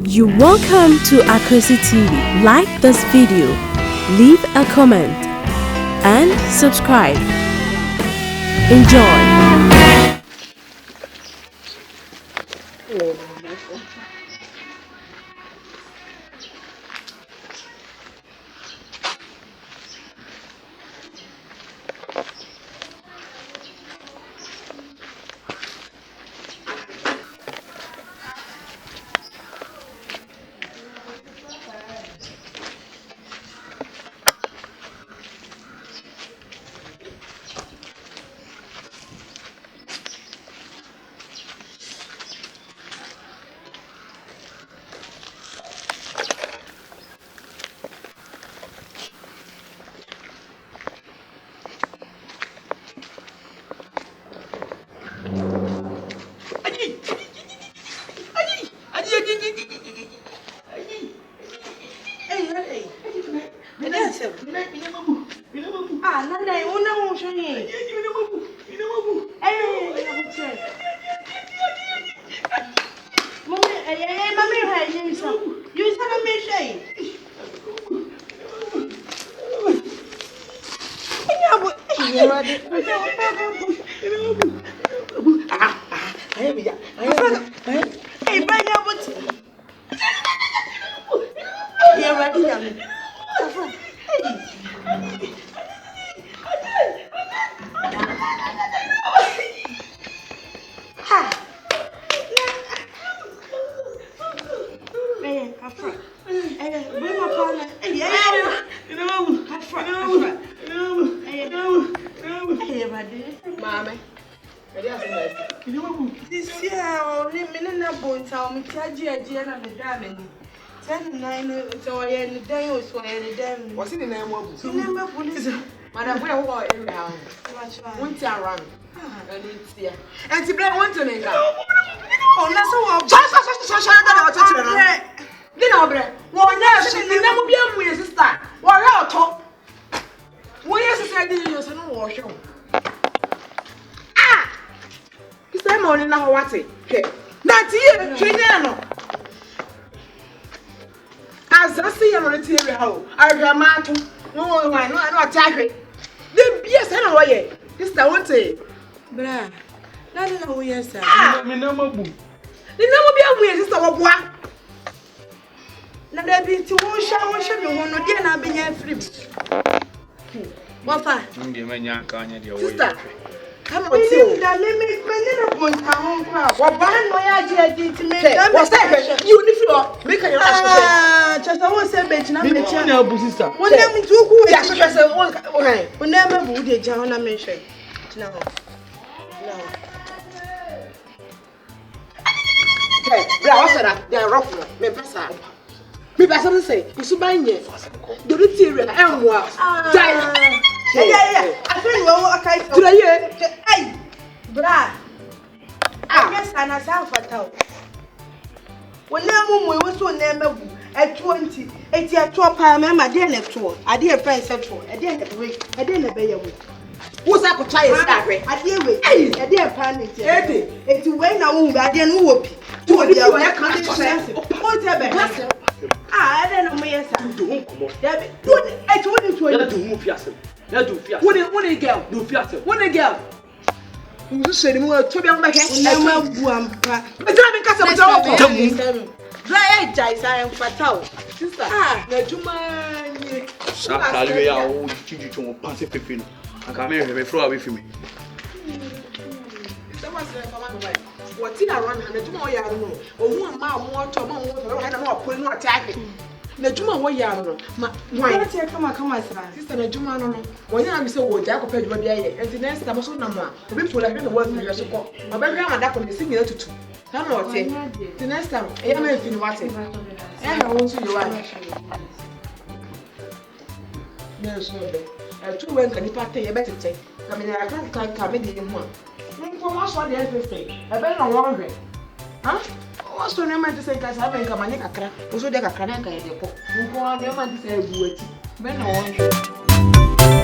You're welcome to AKWASI TV. Like this video, leave a comment, and subscribe. Enjoy. MAAME. This year, only minute bones. How much I and the diamond? 10-9 so I end the day or so I end the day. What's in the name of the number police? Madam, where are you now? What's around? And it's here. And to blame one to make up. Oh, that's all. Just Dinne, one nurse, and the number of young sister. What out top? What is it? I didn't know wash. It's the morning now. What's it? That's here. As I see, I'm on the TV. How I got no, I know attack it. Then, yes, I know why. This I want to. Bra, I don't know who you say. The number be a weird sister of what? Now there be to wash you want to get up in your free. What? Sister. Come on, that limit my home crowd. What behind my idea to make that? What's that? You need to make a just I was a bitch. No, sister. When I'm too good, I will never would a John mention. No. They are rough. Me pass say, you should buy me. Do the theory and what? Yeah. I feel well, okay. Hey, Brad. I guess I'm a sound fatal. When we was so never at 20, 80 at 12 pounds, my dear left tour. I did a price at 4. I didn't break. I didn't obey a week. Who's I could try a starry? I did wait. I did panic. It's when I won't, I didn't whoop. To a dear, I can't say. What's that? I don't know me. I told you to move yourself. When a girl do fiasco. When a girl you say more to be on my head. But I'm customer. Dry eyes, I am fatal. Sister, Najuma. Saturday, I will teach you to pass a pipin. I come here and throw away from me. What's in around and the more yard know, or 1 mile more to more, I don't know, putting no attacking. The Juma way yard, why come, sister, the Juma, when I'm so old, I could pay your day, and the next time, so no more. The people will have been the work in your support. My background, that could be singing to 2. Come on, the next time, I am in watching. And I want you to there's no day. I 2 when can you pay a better take? I mean, I can't come in one. What's what the everything? I better not worry. Huh? What's the name to say? Because I make a maniac. Also, they can crank a depot. You go on your man to say, Ben, I want you.